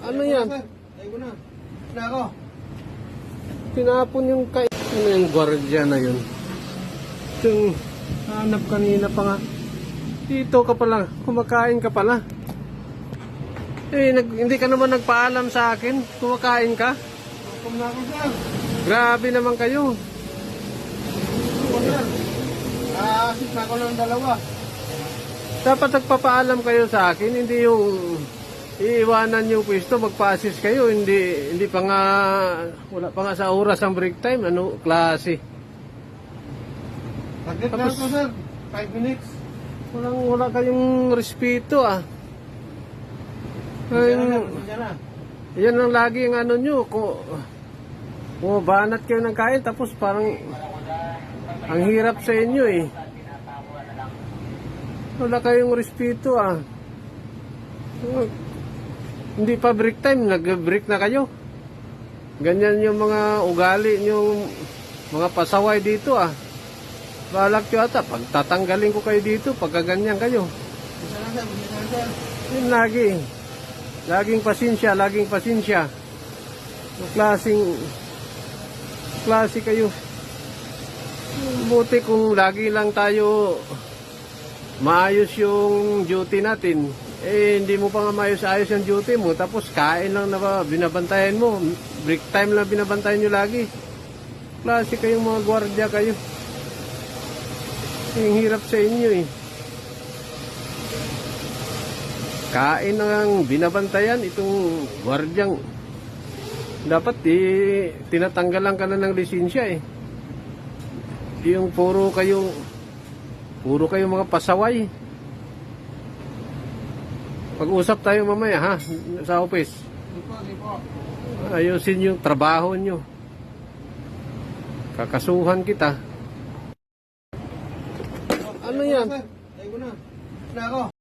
Ano yan? Tayo ko na. Na ako. Tinapon yung ano yung gwardiya na yun? Yung hanap kanina pa nga. Dito ka pala. Kumakain ka pala. Hindi ka naman nagpaalam sa akin. Kumakain ka. Hukom na ako, sir. Grabe naman kayo. Asit na ako ng dalawa. Dapat nagpapaalam kayo sa akin. Hindi yung iiwanan yung pwesto. Magpa-assist kayo. Hindi pa nga, wala pa nga sa oras ang break time. Ano klase? Saglit na ako, sir. 5 minutes. Wala kayong respeto ah. Pasensya na, pasensya na. Yan ang lagi ang ano nyo. Banat kayo ng kain tapos parang ang hirap sa inyo eh. Wala kayong respeto ah. Hindi pa break time, nag-break na kayo. Ganyan yung mga ugali yung mga pasaway dito ah. Balak nyo ata, pagtatanggalin ko kayo dito, pagkaganyan kayo. Pasensya na, sir. Pasensya na, sir. Yun lagi. Laging pasensya. Klase kayo. Buti kung lagi lang tayo maayos yung duty natin. Hindi mo pa nga maayos-ayos yung duty mo. Tapos kain lang na ba, binabantayan mo. Break time lang binabantayan nyo lagi. Klase kayong mga gwardiya kayo. Ang hirap sa inyo eh. Kain ang binabantayan itong gwardyang. Dapat tinatanggalan ka na ng lisensya eh. Yung puro kayo mga pasaway. Pag-usap tayo mamaya ha sa office. Di po. Ayusin yung trabaho nyo. Kakasuhan kita. Ano yan? Tayo ko na. Na ako.